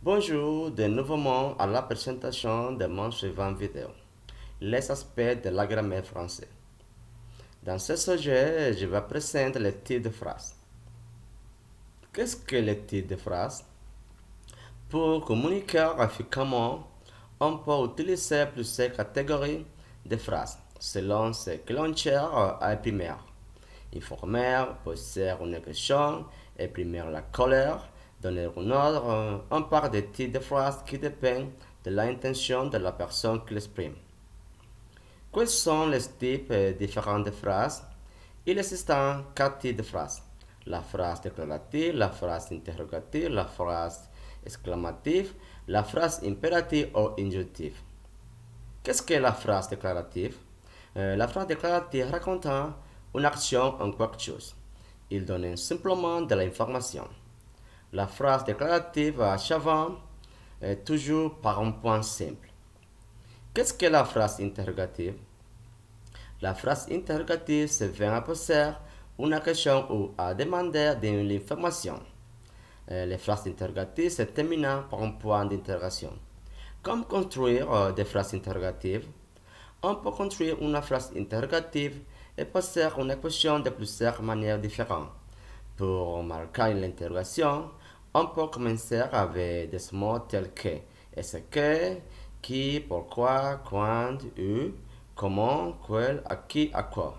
Bonjour, de nouveau à la présentation de mon suivant vidéo, les aspects de la grammaire française. Dans ce sujet, je vais présenter les types de phrases. Qu'est-ce que les types de phrases? Pour communiquer efficacement, on peut utiliser plusieurs catégories de phrases selon ce que l'on cherche à exprimer. Informer, poser une question, exprimer la colère, donner un ordre. On parle de types de phrases qui dépendent de l'intention de la personne qui l'exprime. Quels sont les types différents de phrases? Il existe 4 types de phrases. La phrase déclarative, la phrase interrogative, la phrase exclamative, la phrase impérative ou injonctive. Qu'est-ce que la phrase déclarative? La phrase déclarative raconte une action en quelque chose. Il donne simplement de l'information. La phrase déclarative achève toujours par un point simple. Qu'est-ce que la phrase interrogative? La phrase interrogative se vient à poser une question ou à demander de l'information. Les phrases interrogatives se terminent par un point d'interrogation. Comme construire des phrases interrogatives? On peut construire une phrase interrogative et poser une question de plusieurs manières différentes. Pour marquer l'interrogation, on peut commencer avec des mots tels que est-ce que, qui, pourquoi, quand, où, comment, quel, à qui, à quoi.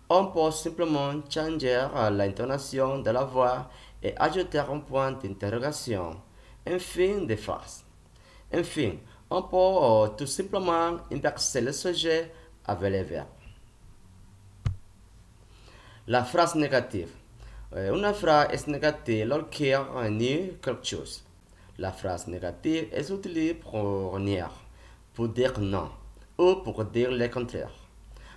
On peut simplement changer l'intonation de la voix et ajouter un point d'interrogation. Enfin, des phrases. Enfin, on peut tout simplement inverser le sujet avec les verbes. La phrase négative. Une phrase est négative lorsqu'il nie quelque chose. La phrase négative est utilisée pour nier, pour dire non, ou pour dire le contraire.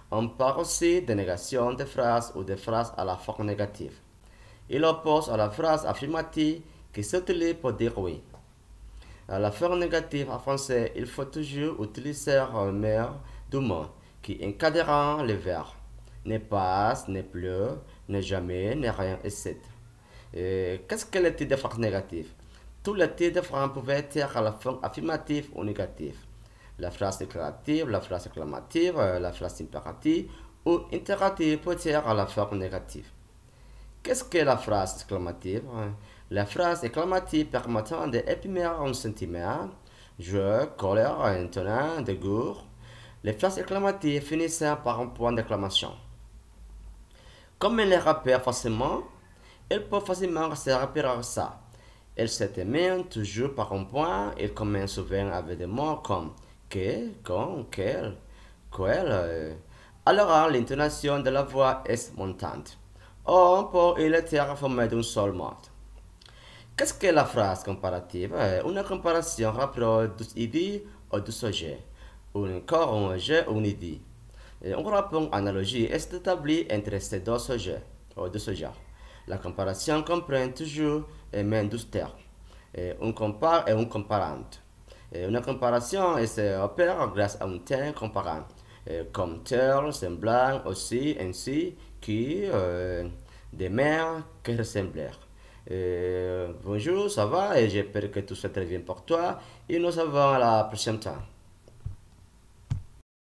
On parle aussi de négation de phrases ou de phrases à la forme négative. Il oppose à la phrase affirmative qui s'utilise pour dire oui. À la forme négative en français, il faut toujours utiliser un meilleur du mot qui encadre les verbes. Ne pas, ne plus, ne jamais, ne rien, etc. Qu'est-ce que le type de phrase négative? Tous les types de phrases peuvent être à la forme affirmative ou négative. La phrase déclarative, la phrase exclamative, la phrase impérative ou interrogative peut être à la forme négative. Qu'est-ce que la phrase exclamative? La phrase exclamative permettant d'exprimer un sentiment, joie, colère, étonnant, dégoût. Les phrases exclamatives finissent par un point d'exclamation. Comme elle les rappelle facilement, elle peut facilement se repérer ça. Elle se termine toujours par un point. Elle commence souvent avec des mots comme que, quand, quel, quel. Alors l'intonation de la voix est montante. On peut y être formé d'un seul mot. Qu'est-ce que la phrase comparative? Une comparaison rapproche deux idées ou deux sujets, ou encore un objet ou une idée. Un rapport analogie est établi entre ces deux sujets, ou deux sujets. La comparaison comprend toujours et même deux termes. On compare et un comparant. Une comparaison opère grâce à un terme comparant, comme tel, semblant, aussi, ainsi, qui, des mères qui ressemblent. Bonjour, ça va et j'espère que tout se très bien pour toi et nous avons à la prochaine temps.